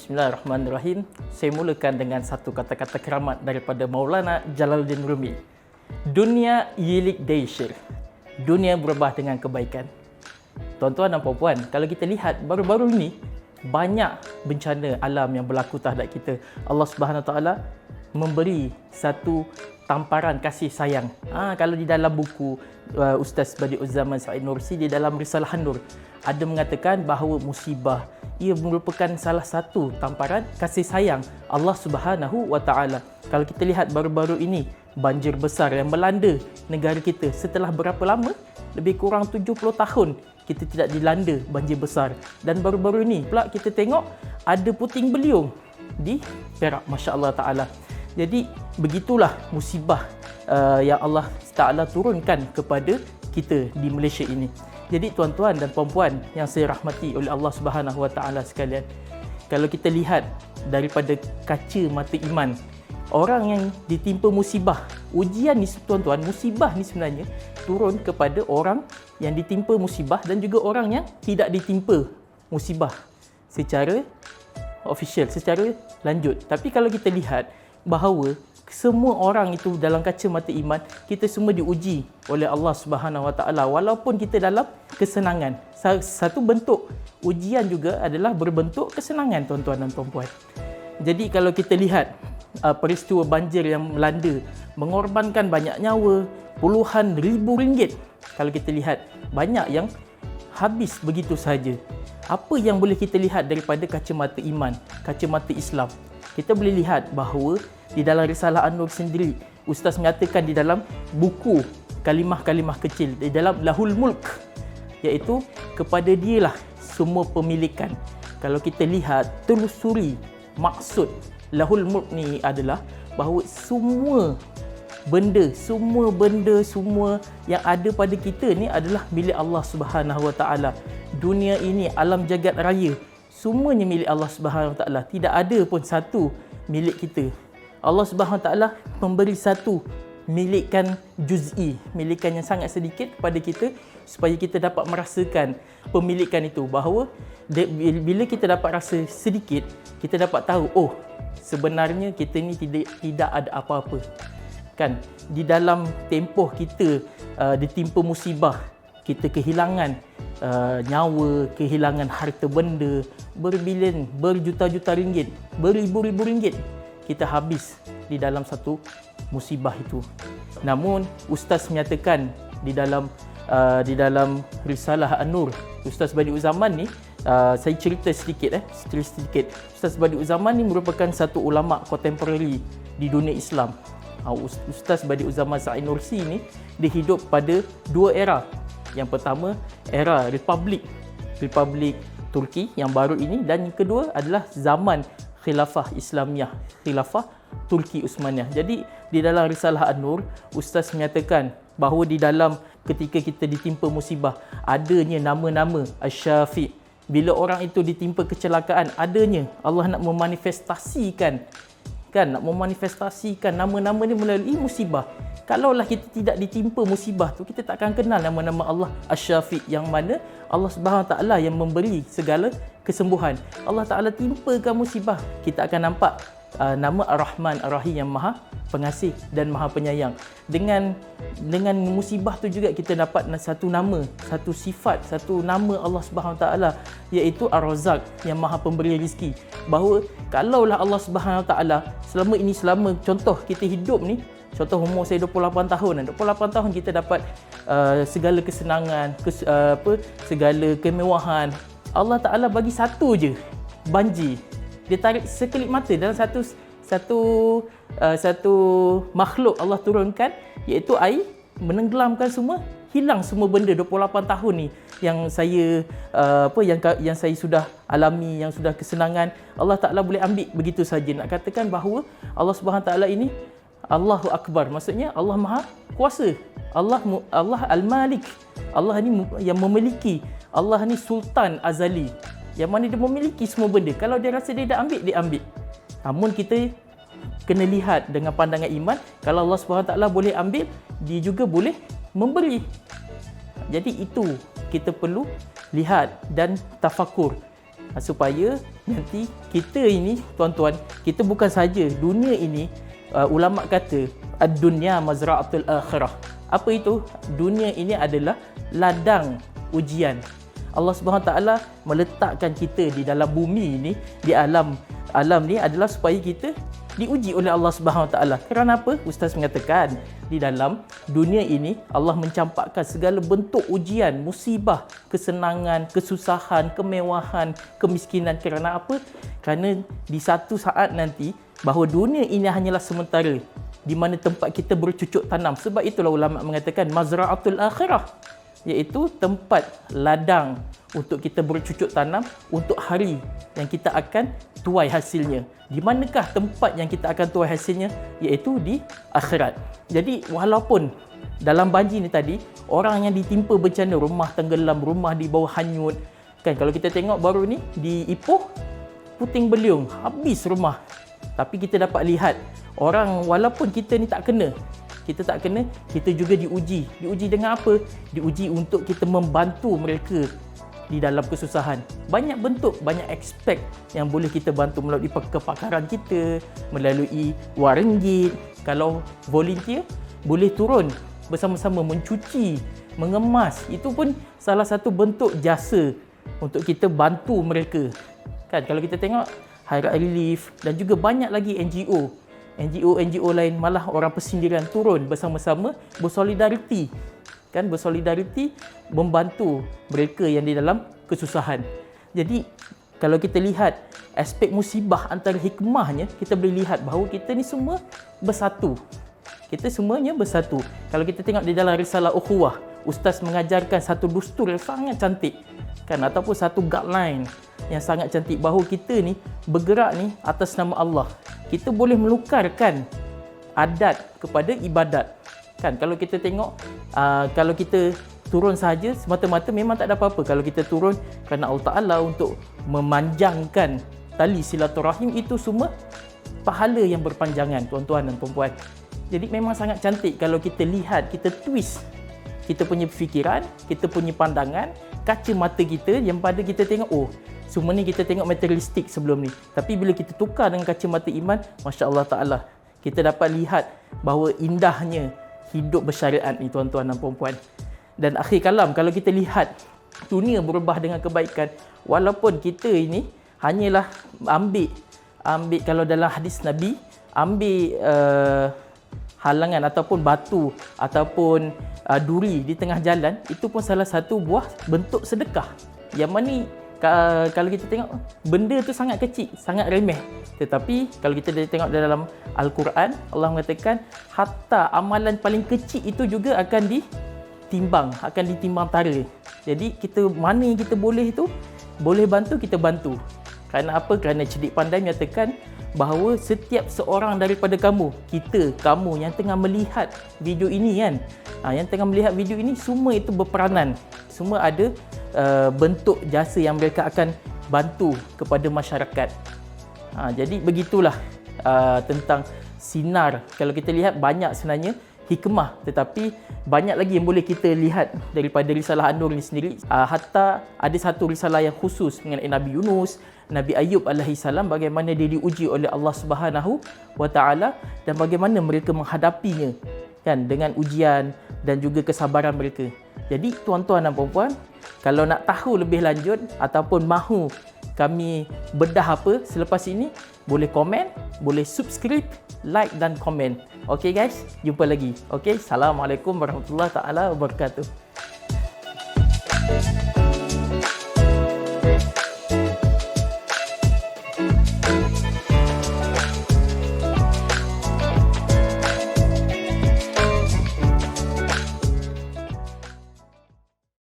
Bismillahirrahmanirrahim. Saya mulakan dengan satu kata-kata keramat daripada Maulana Jalaluddin Rumi. Dunia yilik daishir. Dunia berubah dengan kebaikan. Tuan-tuan dan puan-puan, kalau kita lihat baru-baru ini banyak bencana alam yang berlaku terhadap kita. Allah Subhanahu Wa Taala memberi satu tamparan kasih sayang. Kalau di dalam buku Ustaz Badi'uzzaman Sa'id Nursi, di dalam Risalah An-Nur, ada mengatakan bahawa musibah ia merupakan salah satu tamparan kasih sayang Allah Subhanahu Wa Taala. Kalau kita lihat baru-baru ini banjir besar yang melanda negara kita setelah berapa lama? Lebih kurang 70 tahun kita tidak dilanda banjir besar. Dan baru-baru ini pula kita tengok ada puting beliung di Perak, masya-Allah taala. Jadi begitulah musibah yang Allah Taala turunkan kepada kita di Malaysia ini. Jadi tuan-tuan dan puan-puan yang saya rahmati oleh Allah Subhanahu Wa Taala sekalian, kalau kita lihat daripada kaca mata iman, orang yang ditimpa musibah, ujian ni tuan-tuan, musibah ni sebenarnya turun kepada orang yang ditimpa musibah dan juga orang yang tidak ditimpa musibah secara official, secara lanjut. Tapi kalau kita lihat bahawa semua orang itu dalam kaca mata iman, kita semua diuji oleh Allah Subhanahu Wa Taala walaupun kita dalam kesenangan. Satu bentuk ujian juga adalah berbentuk kesenangan, tuan-tuan dan puan-puan. Jadi kalau kita lihat peristiwa banjir yang melanda mengorbankan banyak nyawa, puluhan ribu ringgit. Kalau kita lihat banyak yang habis begitu saja. Apa yang boleh kita lihat daripada kacamata iman, kacamata Islam? Kita boleh lihat bahawa di dalam Risalah An-Nur sendiri, Ustaz mengatakan di dalam buku kalimah-kalimah kecil, di dalam Lahul Mulk, iaitu kepada dialah semua pemilikan. Kalau kita lihat, telusuri maksud Lahul Mulk ni adalah bahawa semua benda, semua yang ada pada kita ni adalah milik Allah Subhanahu Wa Taala. Dunia ini, alam jagat raya, semuanya milik Allah Subhanahu Wa Taala. Tidak ada pun satu milik kita. Allah Subhanahu Wa Taala memberi satu milikan juz'i, milikan yang sangat sedikit kepada kita supaya kita dapat merasakan pemilikan itu. Bahawa bila kita dapat rasa sedikit, kita dapat tahu, oh, sebenarnya kita ni tidak ada apa-apa. Kan, di dalam tempoh kita ditimpa musibah, kita kehilangan nyawa, kehilangan harta benda berbilion, berjuta-juta ringgit, beribu-ribu ringgit kita habis di dalam satu musibah itu. Namun Ustaz menyatakan di dalam Risalah An-Nur, Ustaz Badi'uzzaman ni, saya cerita sedikit Ustaz Badi'uzzaman ni merupakan satu ulama kontemporari di dunia Islam. Ustaz Badi'uzzaman Sa'id Nursi ni dia hidup pada dua era. Yang pertama era Republik Turki yang baru ini, dan yang kedua adalah zaman Khilafah Islamiyah, Khilafah Turki Uthmaniyah. Jadi di dalam Risalah An-Nur, Ustaz menyatakan bahawa di dalam ketika kita ditimpa musibah, adanya nama-nama Asy-Syafi'. Bila orang itu ditimpa kecelakaan, adanya Allah nak memanifestasikan nama-nama ni melalui musibah. Kalaulah kita tidak ditimpa musibah tu, kita tak akan kenal nama-nama Allah Asy-Syafi', yang mana Allah Subhanahu Wa Taala yang memberi segala kesembuhan. Allah Taala timpakan musibah, kita akan nampak nama Ar-Rahman Ar-Rahim, yang Maha Pengasih dan Maha Penyayang. Dengan musibah tu juga kita dapat satu nama, satu sifat, satu nama Allah Subhanahu Wa Taala, iaitu Ar-Razzaq, yang Maha Pemberi rezeki. Bahawa kalaulah Allah Subhanahu Wa Taala selama contoh kita hidup ni, contoh umur saya 28 tahun. 28 tahun kita dapat segala kesenangan, segala kemewahan. Allah Ta'ala bagi satu je, banjir. Dia tarik sekelip mata dalam satu makhluk Allah turunkan, iaitu air, menenggelamkan semua, hilang semua benda. 28 tahun ni yang saya yang saya sudah alami, yang sudah kesenangan, Allah Ta'ala boleh ambil begitu saja. Nak katakan bahawa Allah Subhanahu Ta'ala ini Allahu Akbar, maksudnya Allah Maha Kuasa, Allah Al-Malik, Allah ni yang memiliki, Allah ni Sultan Azali, yang mana dia memiliki semua benda. Kalau dia rasa dia dah ambil, dia ambil. Namun kita kena lihat dengan pandangan iman, kalau Allah SWT boleh ambil, dia juga boleh memberi. Jadi itu kita perlu lihat dan tafakur. supaya nanti kita ini, tuan-tuan, kita bukan saja dunia ini, ulama kata ad-dunya mazra'atul akhirah. Apa itu? Dunia ini adalah ladang ujian. Allah Subhanahu Wa Taala meletakkan kita di dalam bumi ini, di alam ni adalah supaya kita diuji oleh Allah Subhanahu Wa Taala. Kerana apa? Ustaz mengatakan di dalam dunia ini Allah mencampakkan segala bentuk ujian, musibah, kesenangan, kesusahan, kemewahan, kemiskinan. Kerana apa? Kerana di satu saat nanti bahawa dunia ini hanyalah sementara, di mana tempat kita bercucuk tanam. Sebab itulah ulama mengatakan mazra'atul akhirah, iaitu tempat ladang untuk kita bercucuk tanam untuk hari yang kita akan tuai hasilnya. Di manakah tempat yang kita akan tuai hasilnya? Iaitu di akhirat. Jadi walaupun dalam banjir ni tadi, orang yang ditimpa bencana, rumah tenggelam, rumah di bawah hanyut, kan kalau kita tengok baru ni di Ipoh, puting beliung, habis rumah. Tapi kita dapat lihat orang, walaupun kita ni tak kena, kita juga diuji. Diuji dengan apa? Diuji untuk kita membantu mereka di dalam kesusahan. Banyak bentuk, banyak aspek yang boleh kita bantu melalui kepakaran kita, melalui wang ringgit. Kalau volunteer, boleh turun bersama-sama mencuci, mengemas. Itu pun salah satu bentuk jasa untuk kita bantu mereka. Kan kalau kita tengok Hairat Relief dan juga banyak lagi NGO lain, malah orang persendirian turun bersama-sama bersolidariti, kan, bersolidariti membantu mereka yang di dalam kesusahan. Jadi kalau kita lihat aspek musibah antara hikmahnya, kita boleh lihat bahawa kita ni semua bersatu. Kita semuanya bersatu. Kalau kita tengok di dalam risalah ukhuwah, ustaz mengajarkan satu dustur yang sangat cantik, kan, ataupun satu guideline yang sangat cantik bahawa kita ni bergerak ni atas nama Allah. Kita boleh melukarkan adat kepada ibadat. Kan kalau kita tengok, kalau kita turun saja semata-mata memang tak ada apa-apa. Kalau kita turun kerana Allah Ta'ala untuk memanjangkan tali silaturahim, itu semua pahala yang berpanjangan, tuan-tuan dan puan-puan. Jadi memang sangat cantik kalau kita lihat, kita twist kita punya fikiran, kita punya pandangan, kaca mata kita yang pada kita tengok, oh, semua ni kita tengok materialistik sebelum ni. Tapi bila kita tukar dengan kacamata iman, Masya Allah Ta'ala, kita dapat lihat bahawa indahnya hidup bersyariat ni, tuan-tuan dan puan-puan. Dan akhir kalam, kalau kita lihat dunia berubah dengan kebaikan, walaupun kita ini hanyalah ambil kalau dalam hadis Nabi, ambil halangan ataupun batu ataupun duri di tengah jalan, itu pun salah satu buah bentuk sedekah. Yang mana kalau kita tengok, benda tu sangat kecil, sangat remeh. Tetapi kalau kita tengok dalam Al-Quran, Allah mengatakan hatta amalan paling kecil itu juga akan ditimbang tara. Jadi kita mana yang kita boleh tu, boleh bantu, kita bantu. Kerana apa? Kerana cerdik pandai menyatakan bahawa setiap seorang daripada kamu yang tengah melihat video ini kan, yang tengah melihat video ini, semua itu berperanan. Semua ada bentuk jasa yang mereka akan bantu kepada masyarakat. Jadi begitulah tentang sinar. Kalau kita lihat, banyak sebenarnya hikmah, tetapi banyak lagi yang boleh kita lihat daripada risalah An-Nur ini sendiri. Hatta ada satu risalah yang khusus mengenai Nabi Yunus, Nabi Ayub alaihi salam, bagaimana dia diuji oleh Allah Subhanahu wa Ta'ala dan bagaimana mereka menghadapinya, kan, dengan ujian dan juga kesabaran mereka. Jadi tuan-tuan dan puan-puan, kalau nak tahu lebih lanjut ataupun mahu kami bedah apa selepas ini, boleh komen, boleh subscribe, like dan komen. Okey guys, jumpa lagi. Okey, Assalamualaikum warahmatullahi taala wabarakatuh.